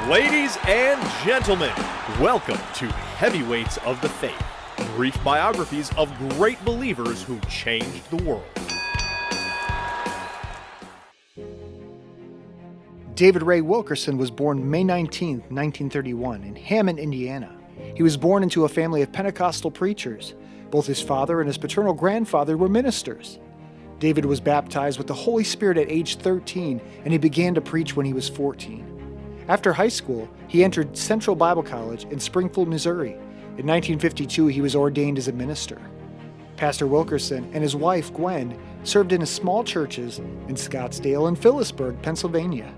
Ladies and gentlemen, welcome to Heavyweights of the Faith, brief biographies of great believers who changed the world. David Ray Wilkerson was born May 19, 1931, in Hammond, Indiana. He was born into a family of Pentecostal preachers. Both his father and his paternal grandfather were ministers. David was baptized with the Holy Spirit at age 13, and he began to preach when he was 14. After high school, he entered Central Bible College in Springfield, Missouri. In 1952, he was ordained as a minister. Pastor Wilkerson and his wife, Gwen, served in small churches in Scottsdale and Phillipsburg, Pennsylvania.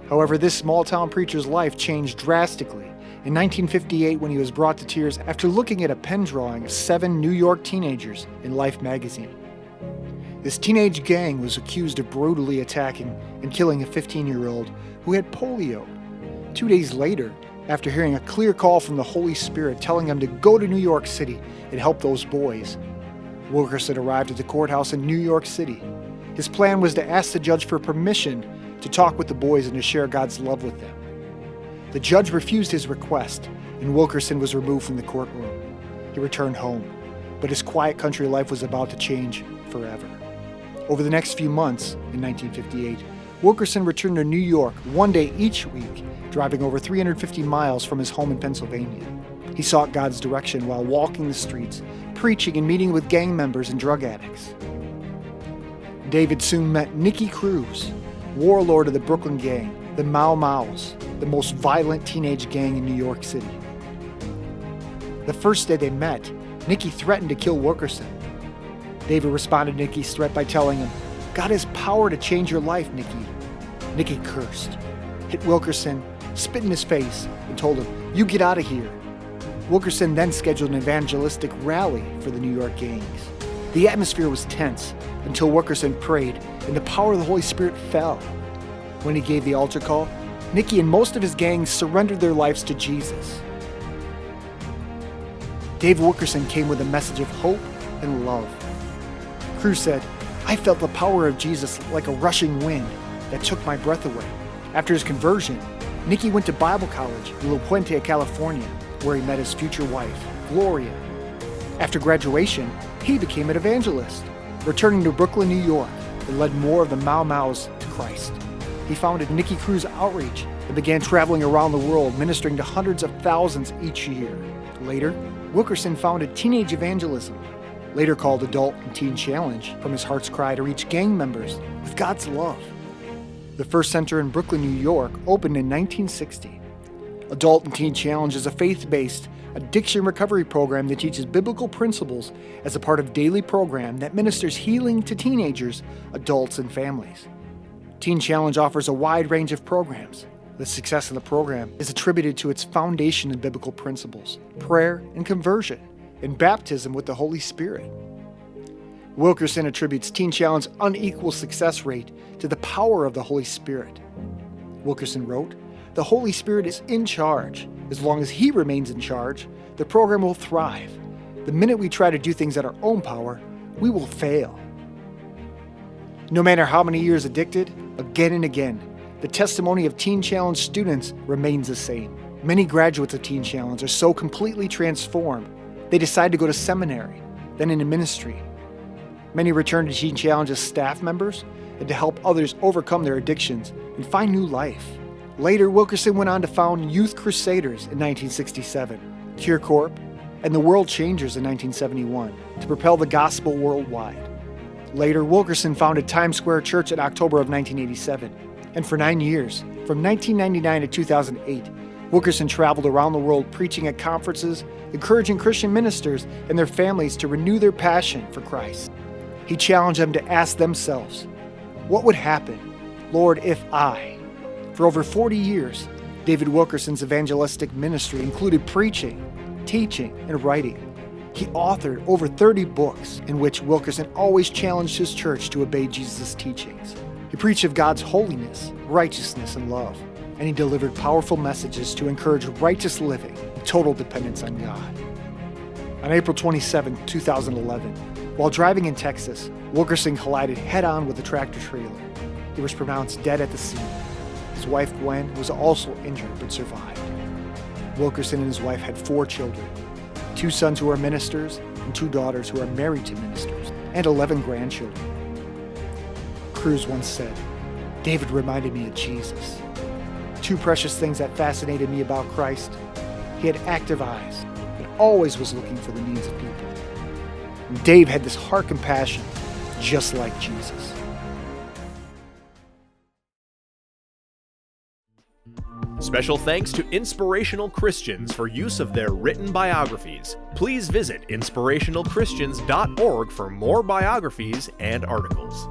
However, this small-town preacher's life changed drastically in 1958 when he was brought to tears after looking at a pen drawing of 7 New York teenagers in Life magazine. This teenage gang was accused of brutally attacking and killing a 15-year-old who had polio. 2 days later, after hearing a clear call from the Holy Spirit telling him to go to New York City and help those boys, Wilkerson arrived at the courthouse in New York City. His plan was to ask the judge for permission to talk with the boys and to share God's love with them. The judge refused his request, and Wilkerson was removed from the courtroom. He returned home, but his quiet country life was about to change forever. Over the next few months, in 1958, Wilkerson returned to New York one day each week, driving over 350 miles from his home in Pennsylvania. He sought God's direction while walking the streets, preaching and meeting with gang members and drug addicts. David soon met Nicky Cruz, warlord of the Brooklyn gang, the Mau Maus, the most violent teenage gang in New York City. The first day they met, Nicky threatened to kill Wilkerson. David responded to Nicky's threat by telling him, "God has power to change your life, Nicky." Nicky cursed, hit Wilkerson, spit in his face, and told him, "You get out of here." Wilkerson then scheduled an evangelistic rally for the New York gangs. The atmosphere was tense until Wilkerson prayed and the power of the Holy Spirit fell. When he gave the altar call, Nicky and most of his gang surrendered their lives to Jesus. Dave Wilkerson came with a message of hope and love. Cruz said, "I felt the power of Jesus like a rushing wind that took my breath away." After his conversion, Nicky went to Bible college in La Puente, California, where he met his future wife, Gloria. After graduation, he became an evangelist, returning to Brooklyn, New York, and led more of the Mau Maus to Christ. He founded Nicky Cruz Outreach and began traveling around the world, ministering to hundreds of thousands each year. Later, Wilkerson founded Teenage Evangelism, later called Adult and Teen Challenge, from his heart's cry to reach gang members with God's love. The first center in Brooklyn, New York, opened in 1960. Adult and Teen Challenge is a faith-based addiction recovery program that teaches biblical principles as a part of daily program that ministers healing to teenagers, adults, and families. Teen Challenge offers a wide range of programs. The success of the program is attributed to its foundation in biblical principles, prayer and conversion, and baptism with the Holy Spirit. Wilkerson attributes Teen Challenge's unequal success rate to the power of the Holy Spirit. Wilkerson wrote, "The Holy Spirit is in charge. As long as He remains in charge, the program will thrive. The minute we try to do things at our own power, we will fail." No matter how many years addicted, again and again, the testimony of Teen Challenge students remains the same. Many graduates of Teen Challenge are so completely transformed, they decide to go to seminary, then into ministry. Many return to Teen Challenge as staff members and to help others overcome their addictions and find new life. Later, Wilkerson went on to found Youth Crusaders in 1967, Cure Corp, and the World Changers in 1971 to propel the gospel worldwide. Later, Wilkerson founded Times Square Church in October of 1987, and for 9 years, from 1999 to 2008, Wilkerson traveled around the world preaching at conferences, encouraging Christian ministers and their families to renew their passion for Christ. He challenged them to ask themselves, "What would happen, Lord, if I?" For over 40 years, David Wilkerson's evangelistic ministry included preaching, teaching, and writing. He authored over 30 books in which Wilkerson always challenged his church to obey Jesus' teachings. He preached of God's holiness, righteousness, and love, and he delivered powerful messages to encourage righteous living and total dependence on God. On April 27, 2011, while driving in Texas, Wilkerson collided head-on with a tractor trailer. He was pronounced dead at the scene. His wife Gwen was also injured but survived. Wilkerson and his wife had 4 children, 2 sons who are ministers and 2 daughters who are married to ministers, and 11 grandchildren. Cruz once said, "David reminded me of Jesus. 2 precious things that fascinated me about Christ. He had active eyes and always was looking for the needs of people. And Dave had this heart compassion, just like Jesus." Special thanks to Inspirational Christians for use of their written biographies. Please visit inspirationalchristians.org for more biographies and articles.